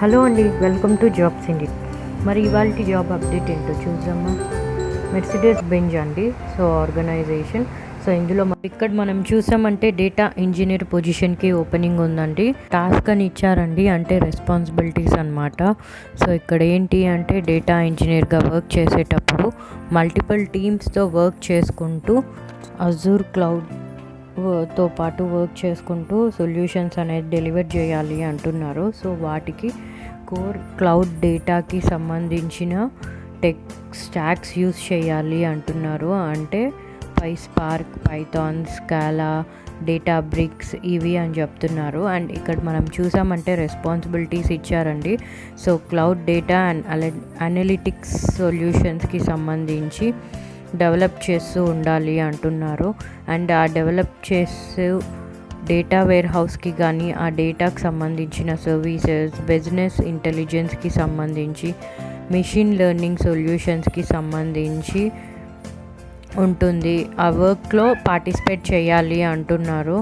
Hello అండి, welcome to jobsindeed. మరి ఇవాళ జాబ్ అప్డేట్ ఏంటో చూద్దామా. మెర్సిడెస్ బెంజ్ అండి, సో ఆర్గనైజేషన్. సో ఇందులో ఇక్కడ మనం చూసామంటే డేటా ఇంజనీర్ పొజిషన్కి ఓపెనింగ్ ఉందండి. టాస్క్ అని ఇచ్చారండి, అంటే రెస్పాన్సిబిలిటీస్ అనమాట. సో ఇక్కడ ఏంటి అంటే డేటా ఇంజనీర్గా వర్క్ చేసేటప్పుడు మల్టిపుల్ టీమ్స్తో వర్క్ చేసుకుంటూ అజూర్ క్లౌడ్తో పాటు వర్క్ చేసుకుంటూ సొల్యూషన్స్ అనేది డెలివర్ చేయాలి అంటున్నారు. సో వాటికి కోర్ క్లౌడ్ డేటాకి సంబంధించిన టెక్ స్టాక్స్ యూస్ చేయాలి అంటున్నారు. అంటే Spark, Python, Scala, Databricks ఇవి అని చెప్తున్నారు. అండ్ ఇక్కడ మనం చూసామంటే రెస్పాన్సిబిలిటీస్ ఇచ్చారండి. So cloud data and analytics సొల్యూషన్స్కి సంబంధించి డెవలప్ చేస్తూ ఉండాలి అంటున్నారు. అండ్ ఆ డెవలప్ చేస్తూ డేటా వేర్ హౌస్కి కానీ ఆ డేటాకి సంబంధించిన సర్వీసెస్, బిజినెస్ ఇంటెలిజెన్స్కి సంబంధించి, మెషిన్ లెర్నింగ్ సొల్యూషన్స్కి సంబంధించి ఉంటుంది. ఆ వర్క్లో పార్టిసిపేట్ చేయాలి అంటున్నారు.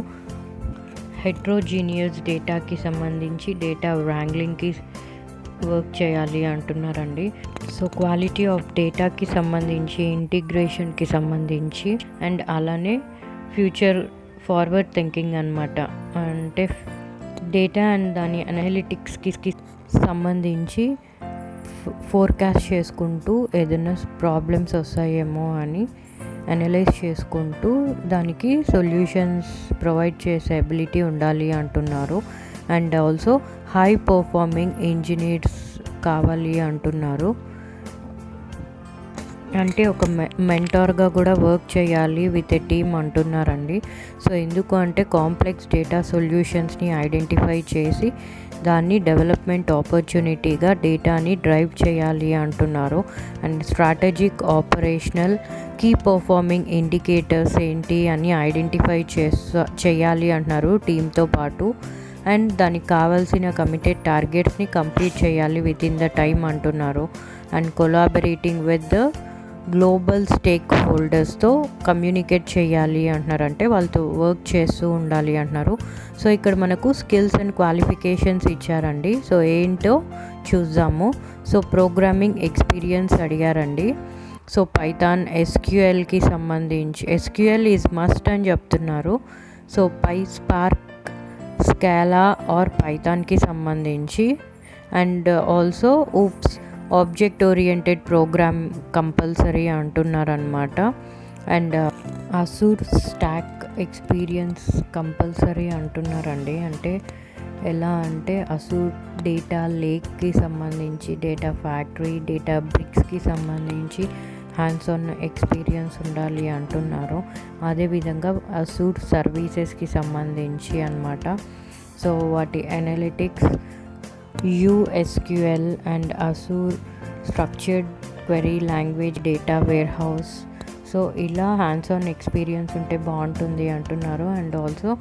హెట్రోజీనియస్ డేటాకి సంబంధించి డేటా వ్రాంగ్లింగ్కి వర్క్ చేయాలి అంటున్నారండి. సో క్వాలిటీ ఆఫ్ డేటాకి సంబంధించి, ఇంటిగ్రేషన్కి సంబంధించి, అండ్ అలానే ఫ్యూచర్ ఫార్వర్డ్ థింకింగ్ అనమాట. అంటే డేటా అండ్ దాని అనలిటిక్స్కి సంబంధించి ఫోర్కాస్ట్ చేసుకుంటూ ఏదైనా ప్రాబ్లమ్స్ వస్తాయేమో అని అనలైజ్ చేసుకుంటూ దానికి సొల్యూషన్స్ ప్రొవైడ్ చేసే ఎబిలిటీ ఉండాలి అంటున్నారు. And also high performing engineers కావాలి అంటున్నారు. అంటే ఒక మెంటార్గా కూడా వర్క్ చేయాలి విత్ ఎ టీమ్ అంటున్నారండి. సో ఎందుకు అంటే కాంప్లెక్స్ డేటా సొల్యూషన్స్ని ఐడెంటిఫై చేసి దాన్ని డెవలప్మెంట్ ఆపర్చునిటీగా డేటాని డ్రైవ్ చేయాలి అంటున్నారు. And strategic, operational, key performing indicators ఏంటి అని ఐడెంటిఫై చేయాలి అంటున్నారు టీంతో పాటు. అండ్ దానికి కావాల్సిన కమిటెడ్ టార్గెట్స్ని కంప్లీట్ చేయాలి విత్ ఇన్ ద టైమ్ అంటున్నారు. And collaborating with the global స్టేక్ హోల్డర్స్తో కమ్యూనికేట్ చేయాలి అంటున్నారు. అంటే వాళ్ళతో వర్క్ చేస్తూ ఉండాలి అంటున్నారు. సో ఇక్కడ మనకు స్కిల్స్ అండ్ క్వాలిఫికేషన్స్ ఇచ్చారండి. సో ఏంటో చూద్దాము. సో ప్రోగ్రామింగ్ ఎక్స్పీరియన్స్ అడిగారండి. సో పైథాన్, ఎస్క్యూఎల్కి సంబంధించి ఎస్క్యూఎల్ ఈజ్ మస్ట్ అని చెప్తున్నారు. సో స్పార్క్, స్కాలా ఆర్ పైథాన్కి సంబంధించి, and also object oriented program compulsory అంటున్నారనమాట. And Azure stack experience compulsory అంటున్నారండి. అంటే ఎలా అంటే అజూర్ డేటా లేక్కి సంబంధించి, డేటా ఫ్యాక్టరీ, డేటా బ్రిక్స్కి సంబంధించి హ్యాండ్స్ ఆన్ ఎక్స్పీరియన్స్ ఉండాలి అంటున్నారు. అదేవిధంగా అజూర్ సర్వీసెస్కి సంబంధించి అన్నమాట. సో వాటి analytics, USQL and Azure structured query language data warehouse. So ఇలా హ్యాండ్స్ ఆన్ ఎక్స్పీరియన్స్ ఉంటే బాగుంటుంది అంటున్నారు. And also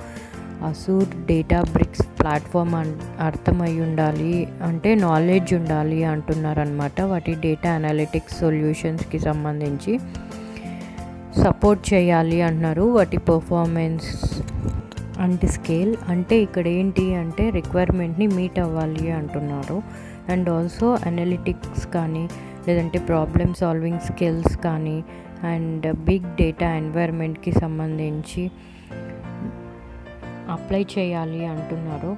Azure Databricks platform అర్థమై ఉండాలి, అంటే నాలెడ్జ్ ఉండాలి అంటున్నారు అనమాట. వాటి డేటా అనలిటిక్స్ సొల్యూషన్స్కి సంబంధించి సపోర్ట్ చేయాలి అంటున్నారు. వాటి పర్ఫార్మెన్స్ అండ్ స్కేల్, అంటే ఇక్కడ ఏంటి అంటే రిక్వైర్మెంట్ని మీట్ అవ్వాలి అంటున్నారు. అండ్ ఆల్సో అనలిటిక్స్ కానీ, లేదంటే ప్రాబ్లమ్ సాల్వింగ్ స్కిల్స్ కానీ, అండ్ బిగ్ డేటా ఎన్వైర్న్మెంట్కి సంబంధించి అప్లై చేయాలి అంటున్నారు.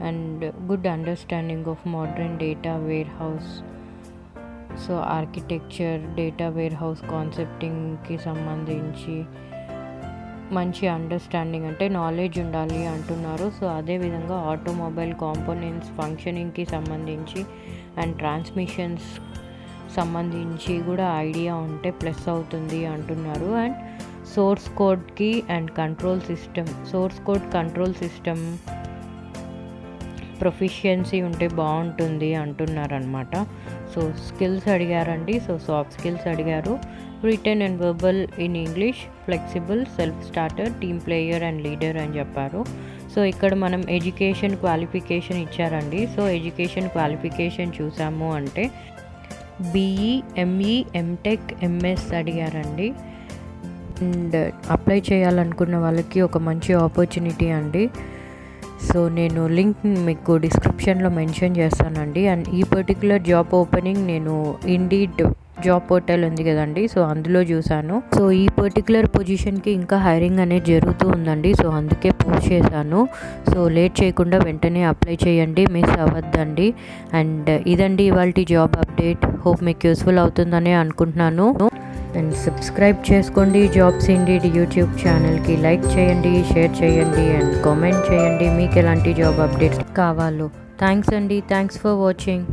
And good understanding of modern data warehouse, so architecture, data warehouse కాన్సెప్టింగ్కి సంబంధించి మంచి అండర్స్టాండింగ్, అంటే నాలెడ్జ్ ఉండాలి అంటున్నారు. సో అదేవిధంగా ఆటోమొబైల్ కాంపోనెంట్స్ ఫంక్షనింగ్కి సంబంధించి అండ్ ట్రాన్స్మిషన్స్ సంబంధించి కూడా ఐడియా ఉంటే ప్లస్ అవుతుంది అంటున్నారు. అండ్ సోర్స్ కోడ్కి and source code control system proficiency ఉంటే బాగుంటుంది అంటున్నారు అనమాట. సో స్కిల్స్ అడిగారండి. సో సాఫ్ట్ స్కిల్స్ అడిగారు. Written and verbal in English, flexible, self starter, team player and leader అని చెప్పారు. సో ఇక్కడ మనం ఎడ్యుకేషన్ క్వాలిఫికేషన్ ఇచ్చారండి. సో ఎడ్యుకేషన్ క్వాలిఫికేషన్ చూసాము అంటే బీఈ, ఎంఈ, ఎంటెక్, ఎంఎస్ అడిగారండి. అండ్ అప్లై చేయాలనుకున్న వాళ్ళకి ఒక మంచి ఆపర్చునిటీ అండి. సో నేను లింక్ మీకు డిస్క్రిప్షన్లో మెన్షన్ చేస్తానండి. అండ్ ఈ పర్టికులర్ జాబ్ ఓపెనింగ్ నేను ఇండీడ్ జాబ్ పోర్టల్ ఉంది కదండి, సో అందులో చూశాను. సో ఈ పర్టికులర్ పొజిషన్కి ఇంకా హైరింగ్ అనేది జరుగుతూ ఉందండి, సో అందుకే పోస్ట్ చేశాను. సో లేట్ చేయకుండా వెంటనే అప్లై చేయండి, మిస్ అవ్వద్దండి. అండ్ ఇదండి ఇవాళ జాబ్ అప్డేట్. హోప్ మీకు యూస్ఫుల్ అవుతుందని అనుకుంటున్నాను. అండ్ సబ్స్క్రైబ్ చేసుకోండి జాబ్స్ ఇండీడ్ యూట్యూబ్ ఛానల్కి. లైక్ చేయండి, షేర్ చేయండి అండ్ కామెంట్ చేయండి మీకు ఎలాంటి జాబ్ అప్డేట్స్ కావాలో. థ్యాంక్స్ అండి. Thanks for watching.